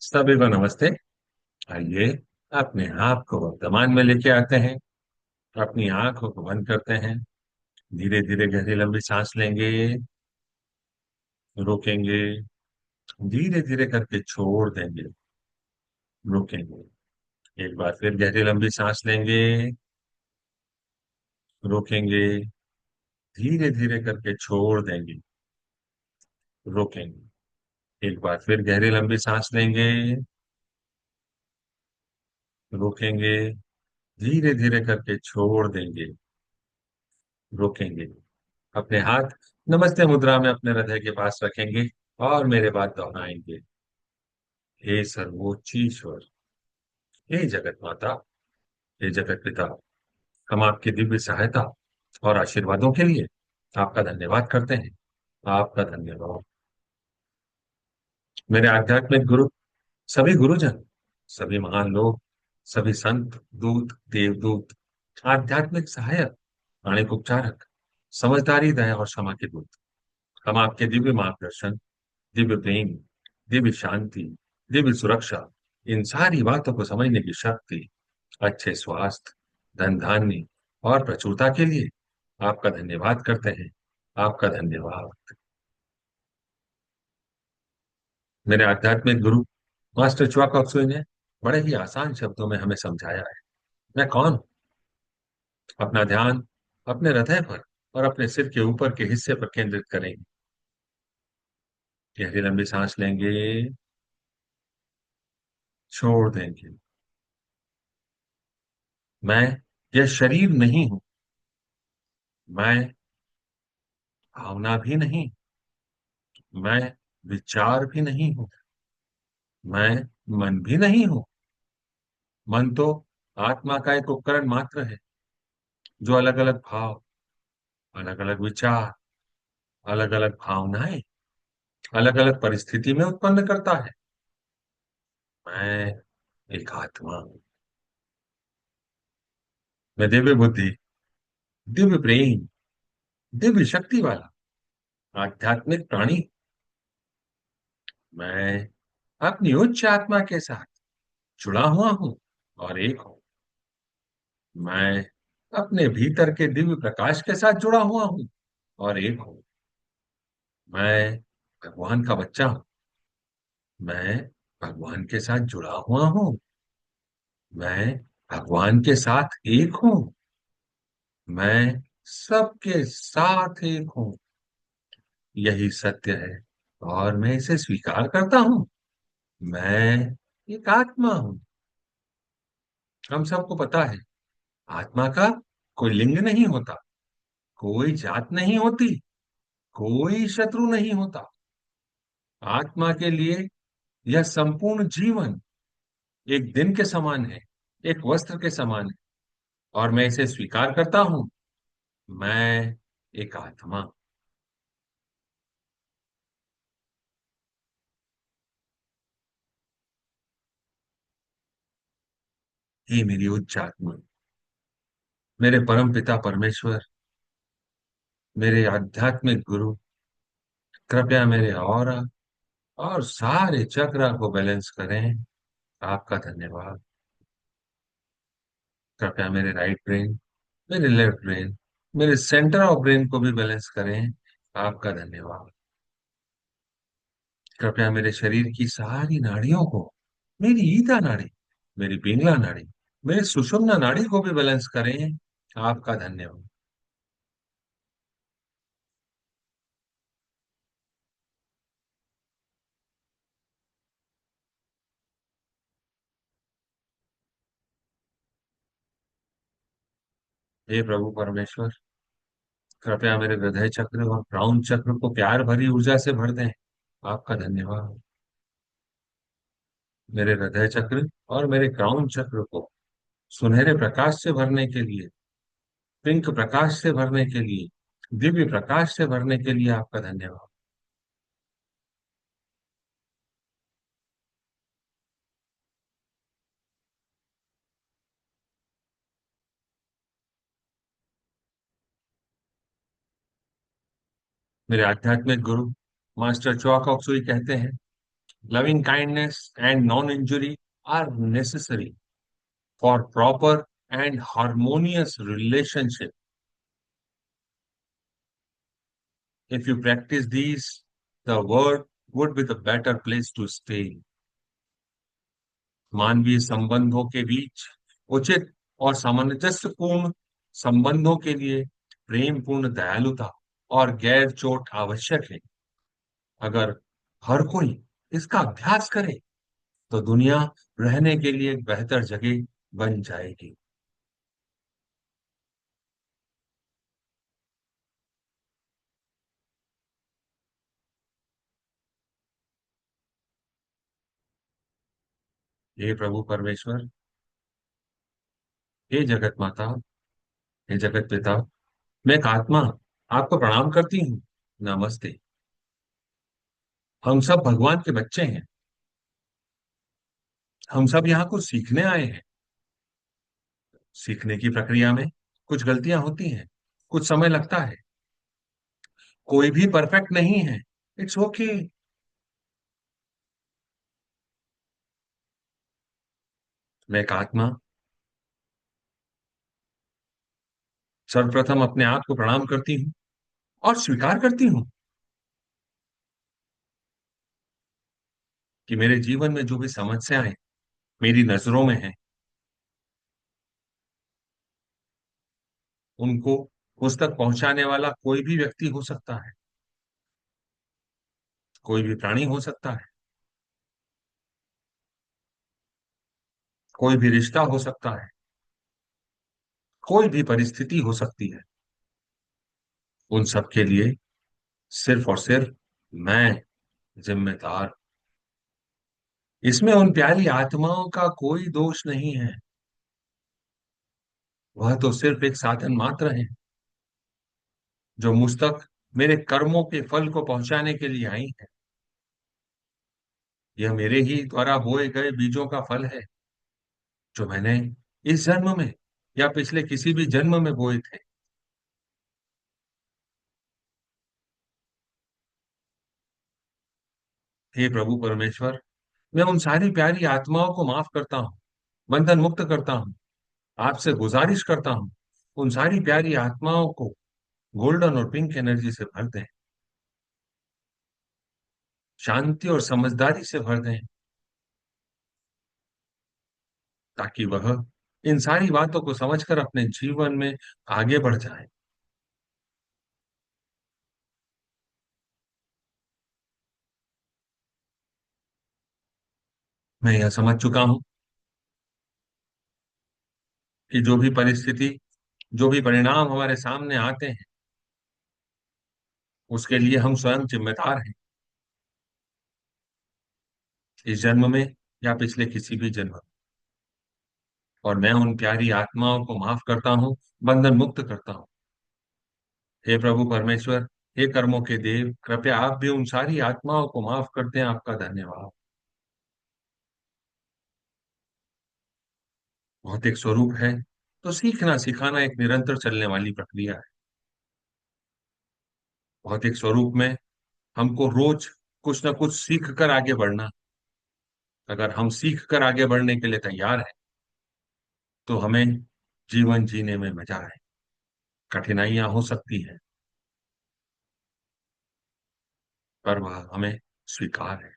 सभी को नमस्ते। आइए अपने आप को वर्तमान में लेके आते हैं। अपनी आंखों को बंद करते हैं। धीरे धीरे गहरी लंबी सांस लेंगे। रोकेंगे। धीरे धीरे करके छोड़ देंगे। रोकेंगे। एक बार फिर गहरी लंबी सांस लेंगे। रोकेंगे। धीरे धीरे करके छोड़ देंगे। रोकेंगे। एक बार फिर गहरी लंबी सांस लेंगे। रोकेंगे। धीरे धीरे करके छोड़ देंगे। रोकेंगे। अपने हाथ नमस्ते मुद्रा में अपने हृदय के पास रखेंगे और मेरे बाद दोहराएंगे। हे सर्वोच्च ईश्वर, हे जगत माता, हे जगत पिता, हम आपकी दिव्य सहायता और आशीर्वादों के लिए आपका धन्यवाद करते हैं। आपका धन्यवाद। मेरे आध्यात्मिक गुरु, सभी गुरुजन, सभी महान लोग, सभी संत, दूत, देवदूत, आध्यात्मिक सहायक, प्राणिक उपचारक, समझदारी, दया और क्षमा के दूत, हम आपके दिव्य मार्गदर्शन, दिव्य प्रेम, दिव्य शांति, दिव्य सुरक्षा, इन सारी बातों को समझने की शक्ति, अच्छे स्वास्थ्य, धन धान्य और प्रचुरता के लिए आपका धन्यवाद करते हैं। आपका धन्यवाद। मेरे आध्यात्मिक गुरु मास्टर च्वा कॉक्सुई ने बड़े ही आसान शब्दों में हमें समझाया है। मैं कौन हूं? अपना ध्यान अपने हृदय पर और अपने सिर के ऊपर के हिस्से पर केंद्रित करेंगे। गहरी लंबी सांस लेंगे। छोड़ देंगे। मैं यह शरीर नहीं हूं। मैं भावना भी नहीं। मैं विचार भी नहीं हूं। मैं मन भी नहीं हूं। मन तो आत्मा का एक उपकरण मात्र है, जो अलग अलग भाव, अलग अलग विचार, अलग अलग भावनाएं, अलग अलग परिस्थिति में उत्पन्न करता है। मैं एक आत्मा हूं। मैं दिव्य बुद्धि, दिव्य प्रेम, दिव्य शक्ति वाला आध्यात्मिक प्राणी। मैं अपनी उच्च आत्मा के साथ जुड़ा हुआ हूं और एक हूं। मैं अपने भीतर के दिव्य प्रकाश के साथ जुड़ा हुआ हूं और एक हूं। मैं भगवान का बच्चा हूं। मैं भगवान के साथ जुड़ा हुआ हूं। मैं भगवान के साथ एक हूं। मैं सबके साथ एक हूं। यही सत्य है और मैं इसे स्वीकार करता हूं। मैं एक आत्मा हूं। हम सबको पता है, आत्मा का कोई लिंग नहीं होता, कोई जात नहीं होती, कोई शत्रु नहीं होता। आत्मा के लिए यह संपूर्ण जीवन एक दिन के समान है, एक वस्त्र के समान है, और मैं इसे स्वीकार करता हूं। मैं एक आत्मा। हे मेरी उच्च आत्मा, मेरे परम पिता परमेश्वर, मेरे आध्यात्मिक गुरु, कृपया मेरे ऑरा और सारे चक्र को बैलेंस करें। आपका धन्यवाद। कृपया मेरे राइट ब्रेन, मेरे लेफ्ट ब्रेन, मेरे सेंटर ऑफ ब्रेन को भी बैलेंस करें। आपका धन्यवाद। कृपया मेरे शरीर की सारी नाड़ियों को, मेरी ईदा नाड़ी, मेरी पिंगला नाड़ी, मेरी सुषुम्ना नाड़ी को भी बैलेंस करें। आपका धन्यवाद। हे प्रभु परमेश्वर, कृपया मेरे हृदय चक्र और क्राउन चक्र को प्यार भरी ऊर्जा से भर दें। आपका धन्यवाद। मेरे हृदय चक्र और मेरे क्राउन चक्र को सुनहरे प्रकाश से भरने के लिए, पिंक प्रकाश से भरने के लिए, दिव्य प्रकाश से भरने के लिए आपका धन्यवाद। मेरे आध्यात्मिक गुरु मास्टर चौक ऑक्सुई कहते हैं, Loving kindness and non-injury are necessary for proper and harmonious relationship. If you practice these, the world would be the better place to stay. मानवीय संबंधों के बीच उचित और सामंजस्यपूर्ण संबंधों के लिए प्रेम पूर्ण दयालुता और गैर चोट आवश्यक है। अगर हर कोई इसका अभ्यास करे तो दुनिया रहने के लिए एक बेहतर जगह बन जाएगी। हे प्रभु परमेश्वर, हे जगत माता, हे जगत पिता, मैं एक आत्मा आपको प्रणाम करती हूँ। नमस्ते। हम सब भगवान के बच्चे हैं। हम सब यहाँ कुछ सीखने आए हैं। सीखने की प्रक्रिया में कुछ गलतियां होती हैं, कुछ समय लगता है। कोई भी परफेक्ट नहीं है। It's okay. मैं एक आत्मा सर्वप्रथम अपने आप को प्रणाम करती हूँ और स्वीकार करती हूँ कि मेरे जीवन में जो भी समस्याएं मेरी नजरों में हैं, उनको उस तक पहुंचाने वाला कोई भी व्यक्ति हो सकता है, कोई भी प्राणी हो सकता है, कोई भी रिश्ता हो सकता है, कोई भी परिस्थिति हो सकती है। उन सब के लिए सिर्फ और सिर्फ मैं जिम्मेदार। इसमें उन प्यारी आत्माओं का कोई दोष नहीं है। वह तो सिर्फ एक साधन मात्र है जो मुझ तक मेरे कर्मों के फल को पहुंचाने के लिए आई है। यह मेरे ही द्वारा बोए गए बीजों का फल है जो मैंने इस जन्म में या पिछले किसी भी जन्म में बोए थे। हे प्रभु परमेश्वर, मैं उन सारी प्यारी आत्माओं को माफ करता हूँ, बंधन मुक्त करता हूँ। आपसे गुजारिश करता हूँ, उन सारी प्यारी आत्माओं को गोल्डन और पिंक एनर्जी से भर दें, शांति और समझदारी से भर दें, ताकि वह इन सारी बातों को समझकर अपने जीवन में आगे बढ़ जाए। मैं यह समझ चुका हूं कि जो भी परिस्थिति, जो भी परिणाम हमारे सामने आते हैं, उसके लिए हम स्वयं जिम्मेदार हैं, इस जन्म में या पिछले किसी भी जन्म में। और मैं उन प्यारी आत्माओं को माफ करता हूँ, बंधन मुक्त करता हूँ। हे प्रभु परमेश्वर, हे कर्मों के देव, कृपया आप भी उन सारी आत्माओं को माफ करते हैं। आपका धन्यवाद। भौतिक स्वरूप है तो सीखना सिखाना एक निरंतर चलने वाली प्रक्रिया है। भौतिक स्वरूप में हमको रोज कुछ ना कुछ सीख कर आगे बढ़ना। अगर हम सीख कर आगे बढ़ने के लिए तैयार हैं तो हमें जीवन जीने में मजा है। कठिनाइयां हो सकती हैं, पर वह हमें स्वीकार है।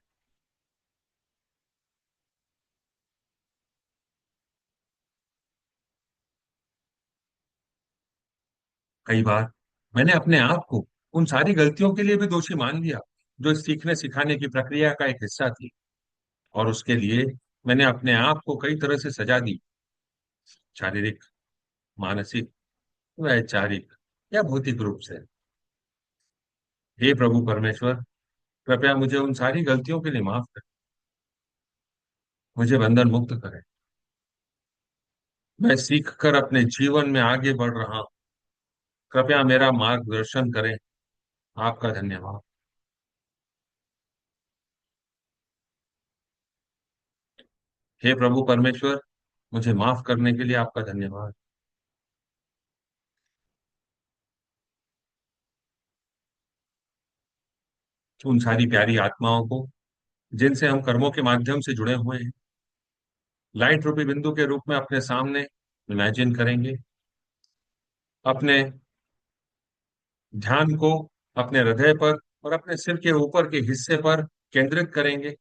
कई बार मैंने अपने आप को उन सारी गलतियों के लिए भी दोषी मान लिया जो इस सीखने सिखाने की प्रक्रिया का एक हिस्सा थी। और उसके लिए मैंने अपने आप को कई तरह से सजा दी, शारीरिक, मानसिक, वैचारिक या भौतिक रूप से। हे प्रभु परमेश्वर, कृपया मुझे उन सारी गलतियों के लिए माफ करें, मुझे बंधन मुक्त करें। मैं सीख कर अपने जीवन में आगे बढ़ रहा हूँ। कृपया मेरा मार्गदर्शन करें। आपका धन्यवाद। हे प्रभु परमेश्वर, मुझे माफ करने के लिए आपका धन्यवाद। उन सारी प्यारी आत्माओं को जिनसे हम कर्मों के माध्यम से जुड़े हुए हैं, लाइट रूपी बिंदु के रूप में अपने सामने इमेजिन करेंगे। अपने ध्यान को अपने हृदय पर और अपने सिर के ऊपर के हिस्से पर केंद्रित करेंगे।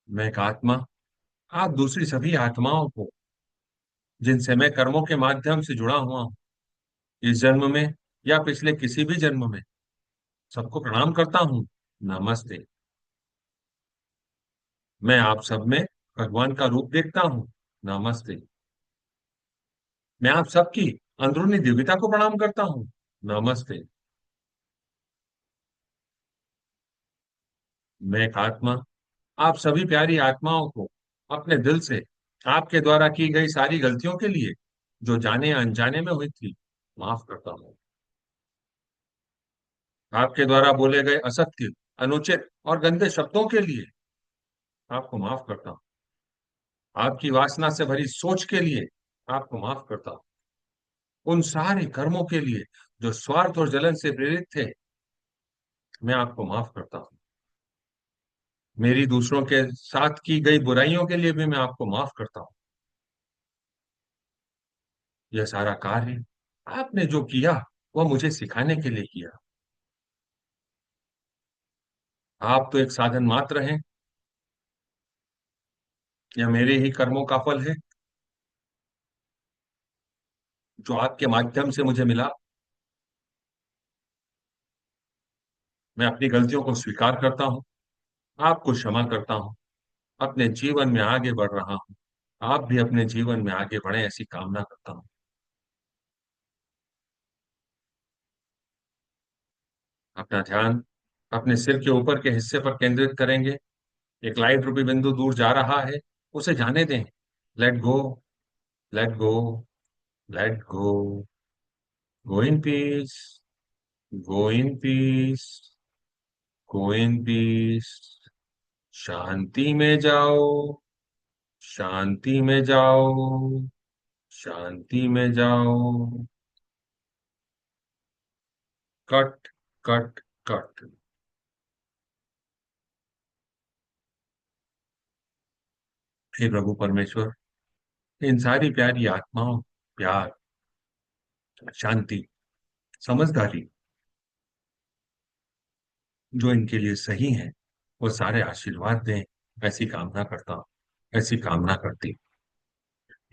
मैं एक आत्मा, आप दूसरी सभी आत्माओं को जिनसे मैं कर्मों के माध्यम से जुड़ा हुआ हूं, इस जन्म में या पिछले किसी भी जन्म में, सबको प्रणाम करता हूँ। नमस्ते। मैं आप सब में भगवान का रूप देखता हूँ। नमस्ते। मैं आप सबकी अंदरूनी दिव्यता को प्रणाम करता हूँ। नमस्ते। मैं एक आत्मा, आप सभी प्यारी आत्माओं को अपने दिल से आपके द्वारा की गई सारी गलतियों के लिए, जो जाने या अनजाने में हुई थी, माफ करता हूँ। आपके द्वारा बोले गए असत्य, अनुचित और गंदे शब्दों के लिए आपको माफ करता हूँ। आपकी वासना से भरी सोच के लिए आपको माफ करता हूँ। उन सारे कर्मों के लिए जो स्वार्थ और जलन से प्रेरित थे, मैं आपको माफ करता हूँ। मेरी दूसरों के साथ की गई बुराइयों के लिए भी मैं आपको माफ करता हूँ। यह सारा कार्य आपने जो किया, वह मुझे सिखाने के लिए किया। आप तो एक साधन मात्र हैं, यह मेरे ही कर्मों का फल है जो आपके माध्यम से मुझे मिला। मैं अपनी गलतियों को स्वीकार करता हूँ, आपको क्षमा करता हूँ, अपने जीवन में आगे बढ़ रहा हूँ। आप भी अपने जीवन में आगे बढ़े, ऐसी कामना करता हूँ। अपना ध्यान अपने सिर के ऊपर के हिस्से पर केंद्रित करेंगे। एक लाइट रूपी बिंदु दूर जा रहा है, उसे जाने दें। Let go, let go, let go. Go in peace, go in peace, go in peace. शांति में जाओ, शांति में जाओ, शांति में जाओ। Cut, cut, cut. हे प्रभु परमेश्वर, इन सारी प्यारी आत्माओं, प्यार, शांति, समझदारी जो इनके लिए सही है, वो सारे आशीर्वाद दें, ऐसी कामना करता हूं, ऐसी कामना करती हूं।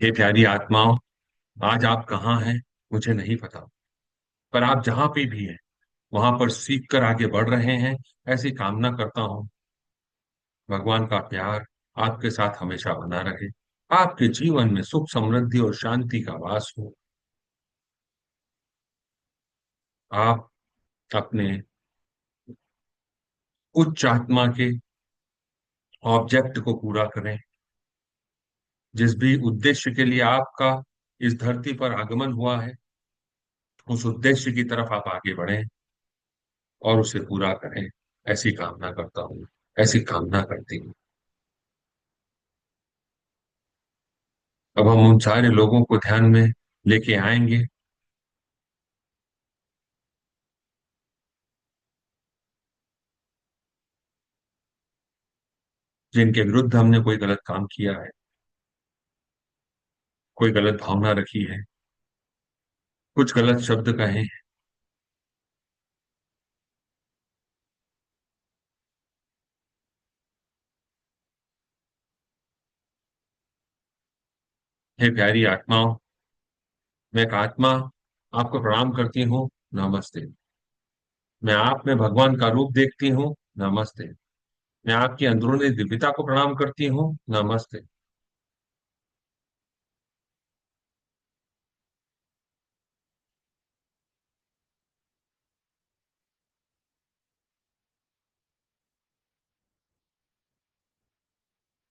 हे प्यारी आत्माओं, आज आप कहाँ हैं मुझे नहीं पता, पर आप जहां पे भी हैं वहां पर सीख कर आगे बढ़ रहे हैं, ऐसी कामना करता हूँ। भगवान का प्यार आपके साथ हमेशा बना रहे, आपके जीवन में सुख समृद्धि और शांति का वास हो। आप अपने उच्च आत्मा के ऑब्जेक्ट को पूरा करें, जिस भी उद्देश्य के लिए आपका इस धरती पर आगमन हुआ है, उस उद्देश्य की तरफ आप आगे बढ़ें और उसे पूरा करें, ऐसी कामना करता हूँ, ऐसी कामना करती हूँ। अब हम उन सारे लोगों को ध्यान में लेके आएंगे जिनके विरुद्ध हमने कोई गलत काम किया है, कोई गलत भावना रखी है, कुछ गलत शब्द कहे हैं। हे प्यारी आत्माओं, मैं एक आत्मा आपको प्रणाम करती हूँ। नमस्ते। मैं आप में भगवान का रूप देखती हूँ। नमस्ते। मैं आपकी अंदरूनी दिव्यता को प्रणाम करती हूँ। नमस्ते।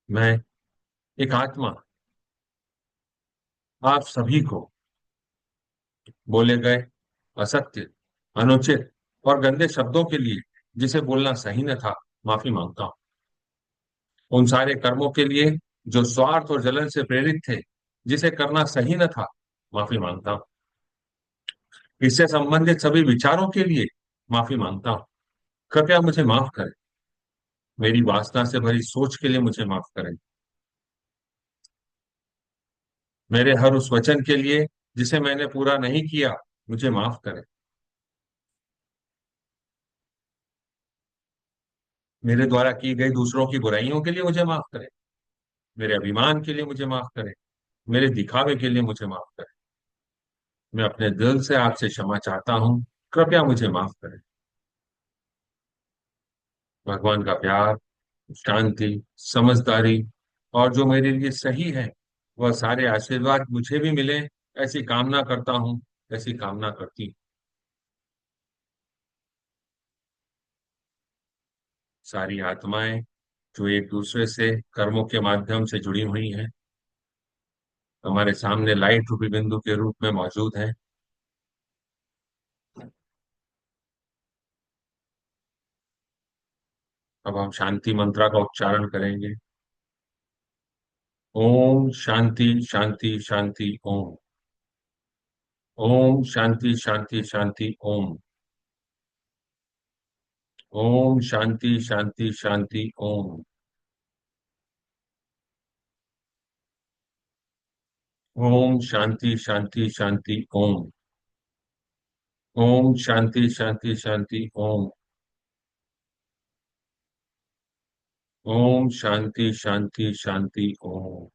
मैं एक आत्मा आप सभी को बोले गए असत्य, अनुचित और गंदे शब्दों के लिए, जिसे बोलना सही न था, माफी मांगता हूँ। उन सारे कर्मों के लिए जो स्वार्थ और जलन से प्रेरित थे, जिसे करना सही न था, माफी मांगता हूँ। इससे संबंधित सभी विचारों के लिए माफी मांगता हूँ। कृपया मुझे माफ करें। मेरी वासना से भरी सोच के लिए मुझे माफ करें। मेरे हर उस वचन के लिए जिसे मैंने पूरा नहीं किया, मुझे माफ करें। मेरे द्वारा की गई दूसरों की बुराइयों के लिए मुझे माफ करें। मेरे अभिमान के लिए मुझे माफ करें। मेरे दिखावे के लिए मुझे माफ करें। मैं अपने दिल से आपसे क्षमा चाहता हूँ। कृपया मुझे माफ करें। भगवान का प्यार, शांति, समझदारी और जो मेरे लिए सही है, वह सारे आशीर्वाद मुझे भी मिले, ऐसी कामना करता हूँ, ऐसी कामना करती हूँ। सारी आत्माएं जो एक दूसरे से कर्मों के माध्यम से जुड़ी हुई हैं, हमारे सामने लाइट रूपी बिंदु के रूप में मौजूद हैं। अब हम शांति मंत्रा का उच्चारण करेंगे। ओम शांति शांति शांति ओम। ओम शांति शांति शांति ओम। ओम शांति शांति शांति ओम। ओम शांति शांति शांति ओम। ओम शांति शांति शांति ओम। ओम शांति शांति शांति ओम।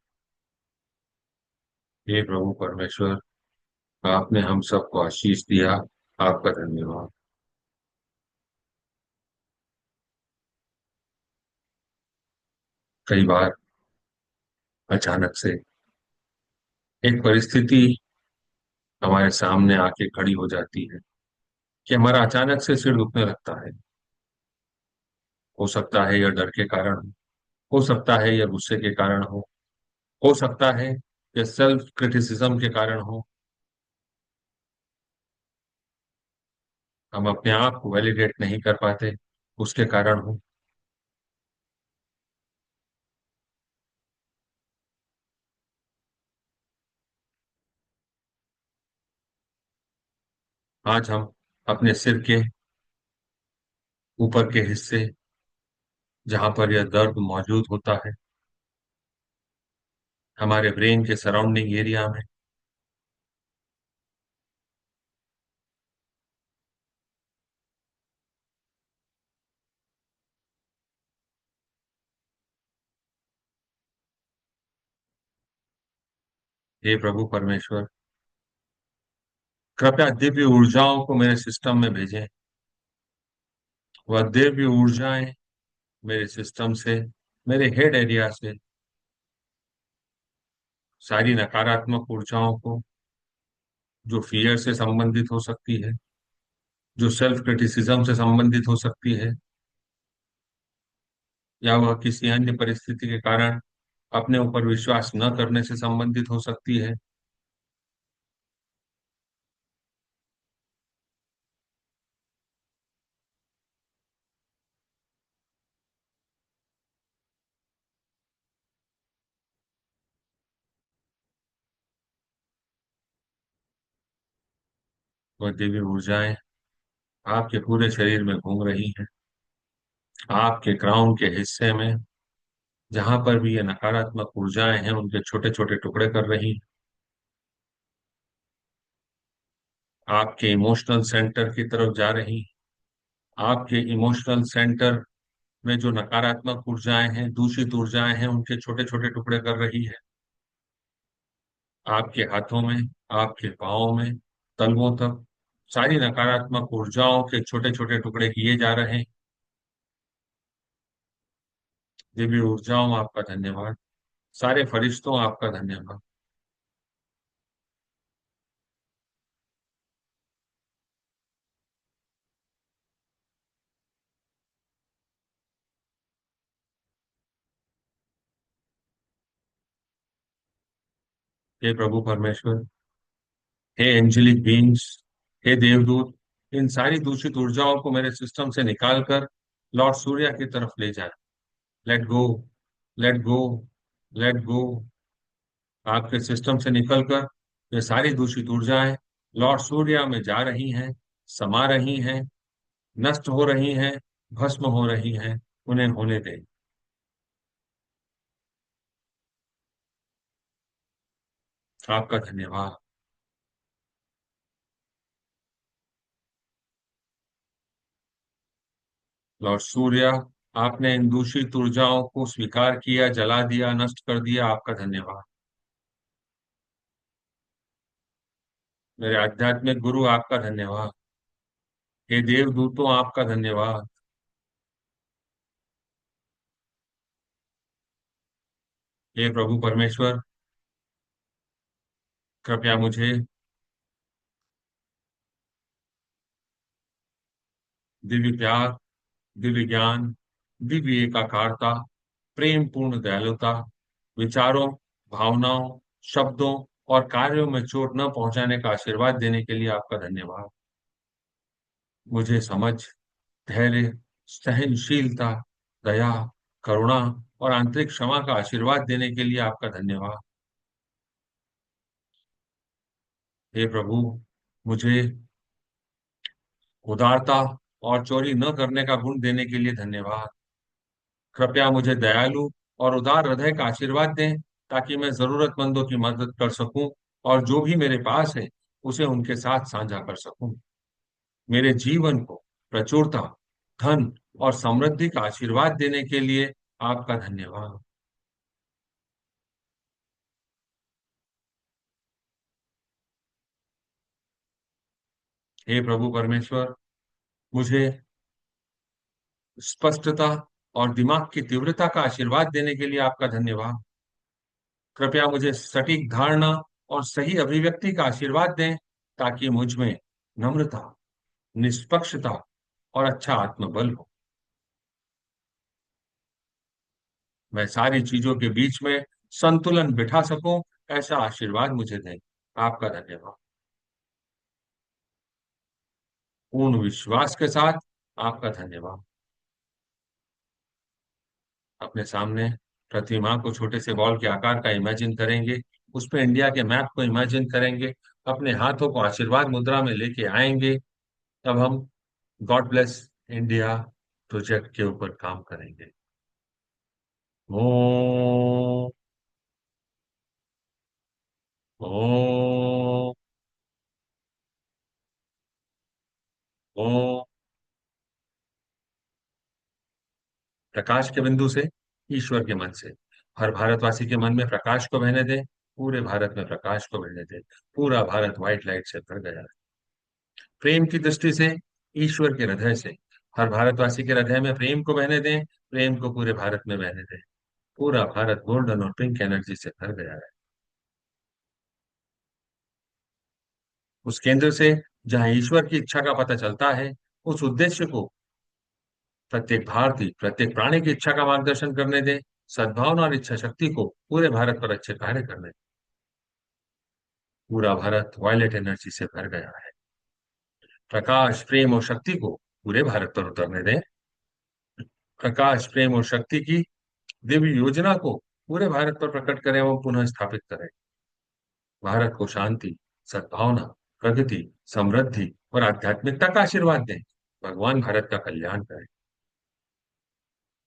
हे प्रभु परमेश्वर, आपने हम सबको आशीष दिया। आपका धन्यवाद। कई बार अचानक से एक परिस्थिति हमारे सामने आके खड़ी हो जाती है कि हमारा अचानक से सिर दुखने लगता है। हो सकता है यह डर के कारण हो सकता है यह गुस्से के कारण हो सकता है यह सेल्फ क्रिटिसिज्म के कारण हो। हम अपने आप को वैलिडेट नहीं कर पाते, उसके कारण हो। आज हम अपने सिर के ऊपर के हिस्से, जहां पर यह दर्द मौजूद होता है, हमारे ब्रेन के सराउंडिंग एरिया में, हे प्रभु परमेश्वर, कृपया दिव्य ऊर्जाओं को मेरे सिस्टम में भेजें। वह दिव्य ऊर्जाएं मेरे सिस्टम से, मेरे हेड एरिया से, सारी नकारात्मक ऊर्जाओं को, जो फियर से संबंधित हो सकती है, जो सेल्फ क्रिटिसिज्म से संबंधित हो सकती है, या वह किसी अन्य परिस्थिति के कारण अपने ऊपर विश्वास न करने से संबंधित हो सकती है, वह दिव्य ऊर्जाएं आपके पूरे शरीर में घूम रही हैं। आपके क्राउन के हिस्से में, जहां पर भी ये नकारात्मक ऊर्जाएं हैं, उनके छोटे छोटे टुकड़े कर रही हैं। आपके इमोशनल सेंटर की तरफ जा रही हैं। आपके इमोशनल सेंटर में जो नकारात्मक ऊर्जाएं हैं, दूषित ऊर्जाएं हैं, उनके छोटे छोटे टुकड़े कर रही है। आपके हाथों में, आपके पाँवों में, तलवों तक सारी नकारात्मक ऊर्जाओं के छोटे छोटे टुकड़े किए जा रहे हैं। दिव्य ऊर्जाओं आपका धन्यवाद। सारे फरिश्तों आपका धन्यवाद। हे प्रभु परमेश्वर, हे एंजेलिक बीइंग्स, हे देवदूत, इन सारी दूषित ऊर्जाओं को मेरे सिस्टम से निकालकर लॉर्ड सूर्य की तरफ ले जाए। Late go, let go, let गो। आपके सिस्टम से निकलकर ये सारी दूषित ऊर्जाएं लॉर्ड सूर्य में जा रही हैं, समा रही हैं, नष्ट हो रही हैं, भस्म हो रही हैं, उन्हें होने दें। आपका धन्यवाद। लॉर्ड सूर्य, आपने इन दूषित ऊर्जाओं को स्वीकार किया, जला दिया, नष्ट कर दिया। आपका धन्यवाद। मेरे आध्यात्मिक गुरु, आपका धन्यवाद। हे देवदूतों, आपका धन्यवाद। हे प्रभु परमेश्वर, कृपया मुझे दिव्य प्यार, दिव्य ज्ञान, दिव्य एकाकारता, प्रेम पूर्ण दयालुता, विचारों, भावनाओं, शब्दों और कार्यों में चोट न पहुंचाने का आशीर्वाद देने के लिए आपका धन्यवाद। मुझे समझ, धैर्य, सहनशीलता, दया, करुणा और आंतरिक क्षमा का आशीर्वाद देने के लिए आपका धन्यवाद। हे प्रभु, मुझे उदारता और चोरी न करने का गुण देने के लिए धन्यवाद। कृपया मुझे दयालु और उदार हृदय का आशीर्वाद दें, ताकि मैं जरूरतमंदों की मदद कर सकूं और जो भी मेरे पास है उसे उनके साथ साझा कर सकूं। मेरे जीवन को प्रचुरता, धन और समृद्धि का आशीर्वाद देने के लिए आपका धन्यवाद। हे प्रभु परमेश्वर, मुझे स्पष्टता और दिमाग की तीव्रता का आशीर्वाद देने के लिए आपका धन्यवाद। कृपया मुझे सटीक धारणा और सही अभिव्यक्ति का आशीर्वाद दें, ताकि मुझ में नम्रता, निष्पक्षता और अच्छा आत्मबल हो। मैं सारी चीजों के बीच में संतुलन बिठा सकूं, ऐसा आशीर्वाद मुझे दें। आपका धन्यवाद। पूर्ण विश्वास के साथ आपका धन्यवाद। अपने सामने प्रतिमा को छोटे से बॉल के आकार का इमेजिन करेंगे, उस पे इंडिया के मैप को इमेजिन करेंगे, अपने हाथों को आशीर्वाद मुद्रा में लेके आएंगे। तब हम गॉड ब्लेस इंडिया प्रोजेक्ट के ऊपर काम करेंगे। ओम। ओम। ओम। प्रकाश के बिंदु से, ईश्वर के मन से, हर भारतवासी के मन में प्रकाश को बहने दें। पूरे भारत में प्रकाश को बहने दें। पूरा भारत व्हाइट लाइट से भर गया है। प्रेम की दृष्टि से, ईश्वर के हृदय से, हर भारतवासी के हृदय में प्रेम को बहने दें। प्रेम को पूरे भारत में बहने दें। पूरा भारत गोल्डन और पिंक एनर्जी से भर गया है। उस केंद्र से, जहां ईश्वर की इच्छा का पता चलता है, उस उद्देश्य को प्रत्येक भारतीय, प्रत्येक प्राणी की इच्छा का मार्गदर्शन करने दें। सद्भावना और इच्छा शक्ति को पूरे भारत पर अच्छे कार्य करने दें। पूरा भारत वायलेट एनर्जी से भर गया है। प्रकाश, प्रेम और शक्ति को पूरे भारत पर उतरने दें। प्रकाश, प्रेम और शक्ति की दिव्य योजना को पूरे भारत पर प्रकट करें एवं पुनः स्थापित करें। भारत को शांति, सद्भावना, प्रगति, समृद्धि और आध्यात्मिकता का आशीर्वाद दें। भगवान भारत का कल्याण करें।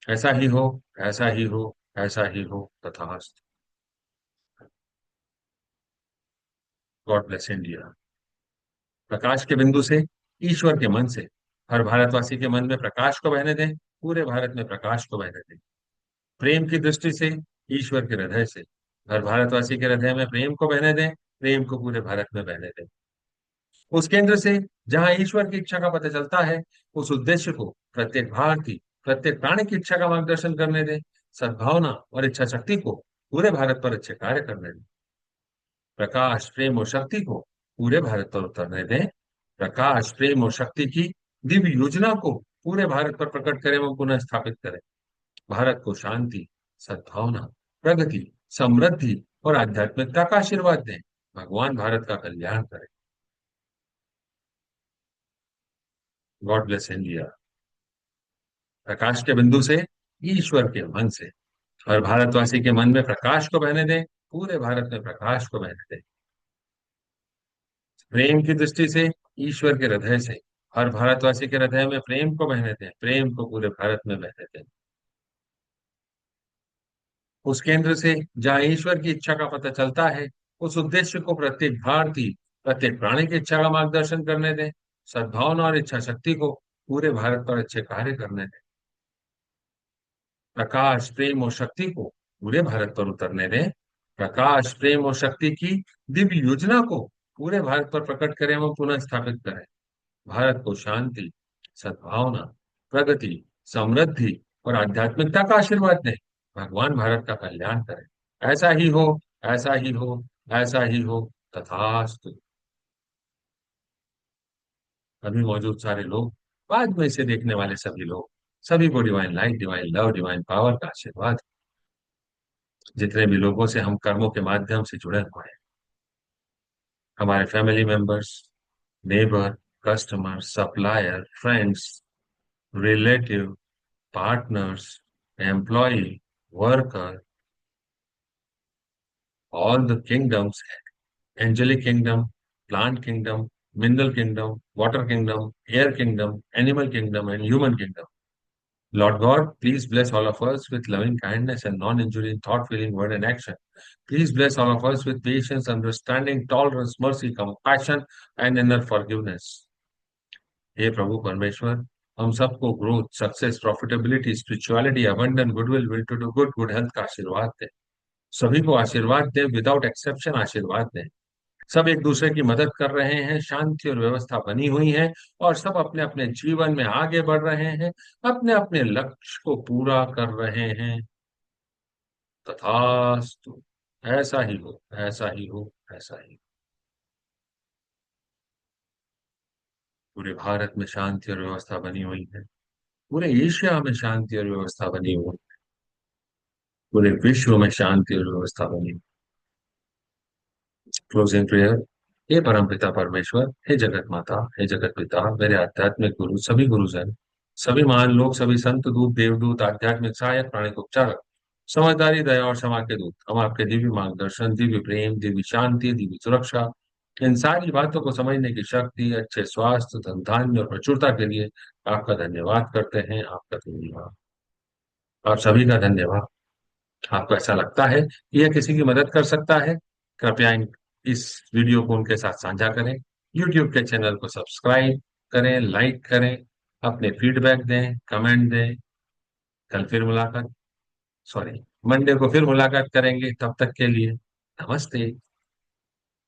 ऐसा ही हो, ऐसा ही हो, ऐसा ही हो, तथास्तु। God bless India. प्रकाश के बिंदु से, ईश्वर के मन से, हर भारतवासी के मन में प्रकाश को बहने दें। पूरे भारत में प्रकाश को बहने दें। प्रेम की दृष्टि से, ईश्वर के हृदय से, हर भारतवासी के हृदय में प्रेम को बहने दें। प्रेम को पूरे भारत में बहने दें। उस केंद्र से, जहां ईश्वर की इच्छा का पता चलता है, उस उद्देश्य को प्रत्येक भारतीय, प्रत्येक प्राणी की इच्छा का मार्गदर्शन करने दें। सद्भावना और इच्छा शक्ति को पूरे भारत पर अच्छे कार्य करने दें। प्रकाश, प्रेम और शक्ति को पूरे भारत पर उतरने दें। प्रकाश, प्रेम और शक्ति की दिव्य योजना को पूरे भारत पर प्रकट करें एवं पुनः स्थापित करें। भारत को शांति, सद्भावना, प्रगति, समृद्धि और आध्यात्मिकता का आशीर्वाद दें। भगवान भारत का कल्याण करें। God bless India. प्रकाश के बिंदु से, ईश्वर के मन से, हर भारतवासी के मन में प्रकाश को बहने दें। पूरे भारत में प्रकाश को बहने दें। प्रेम की दृष्टि से, ईश्वर के हृदय से, हर भारतवासी के हृदय में प्रेम को बहने दें। प्रेम को पूरे भारत में बहने दें। उस केंद्र से जहाँ ईश्वर की इच्छा का पता चलता है, उस उद्देश्य को प्रत्येक भारतीय, प्रत्येक प्राणी की इच्छा का मार्गदर्शन करने दें। सद्भावना और इच्छा शक्ति को पूरे भारत पर अच्छे कार्य करने दें। प्रकाश, प्रेम और शक्ति को पूरे भारत पर उतरने दें। प्रकाश, प्रेम और शक्ति की दिव्य योजना को पूरे भारत पर प्रकट करें एवं पुनः स्थापित करें। भारत को शांति, सद्भावना, प्रगति, समृद्धि और आध्यात्मिकता का आशीर्वाद दें। भगवान भारत का कल्याण करें। ऐसा ही हो, ऐसा ही हो, ऐसा ही हो, तथास्तु। अभी मौजूद सारे लोग, बाद में इसे देखने वाले सभी लोग, सभी को divine light, divine love, divine power का आशीर्वाद। जितने भी लोगों से हम कर्मों के माध्यम से जुड़े हुए हैं, हमारे family members, neighbour, customer, supplier, friends, relative, partners, employ, worker, all the kingdoms, angelic kingdom, plant kingdom, mineral kingdom, water kingdom, air kingdom, animal kingdom, and human kingdom. Lord God, please bless all of us with loving kindness and non-injury in thought, feeling, word, and action. Please bless all of us with patience, understanding, tolerance, mercy, compassion, and inner forgiveness. हे प्रभु परमेश्वर, हम सबको growth, success, profitability, spirituality, abundance, goodwill, will to do good, good health का आशीर्वाद दें। सभी को आशीर्वाद दें, विदाउट एक्सेप्शन आशीर्वाद दें। सब एक दूसरे की मदद कर रहे हैं, शांति और व्यवस्था बनी हुई है, और सब अपने अपने जीवन में आगे बढ़ रहे हैं, अपने अपने लक्ष्य को पूरा कर रहे हैं। तथास्तु। ऐसा ही हो, ऐसा ही हो, ऐसा ही हो। पूरे भारत में शांति और व्यवस्था बनी हुई है। पूरे एशिया में शांति और व्यवस्था बनी हुई है। पूरे विश्व में शांति और व्यवस्था बनी हुई। Closing prayer. हे परमपिता परमेश्वर, हे जगत माता, हे जगत पिता, मेरे आध्यात्मिक गुरु, सभी गुरुजन, सभी महान लोग, सभी संत दूत, देवदूत, आध्यात्मिक सहायक, प्राणिक उपचारक, समझदारी, दया और क्षमा के दूत, हम आपके दिव्य मार्गदर्शन, दिव्य प्रेम, दिव्य शांति, दिव्य सुरक्षा, इन सारी बातों को समझने की शक्ति, अच्छे स्वास्थ्य, धन धान्य और प्रचुरता के लिए आपका धन्यवाद करते हैं। आपका धन्यवाद। आप सभी का धन्यवाद। आपको ऐसा लगता है कि यह किसी की मदद कर सकता है, कृपया इस वीडियो को उनके साथ साझा करें। YouTube के चैनल को सब्सक्राइब करें, लाइक करें, अपने फीडबैक दें, कमेंट दें। कल फिर मुलाकात, सॉरी, मंडे को फिर मुलाकात करेंगे। तब तक के लिए नमस्ते।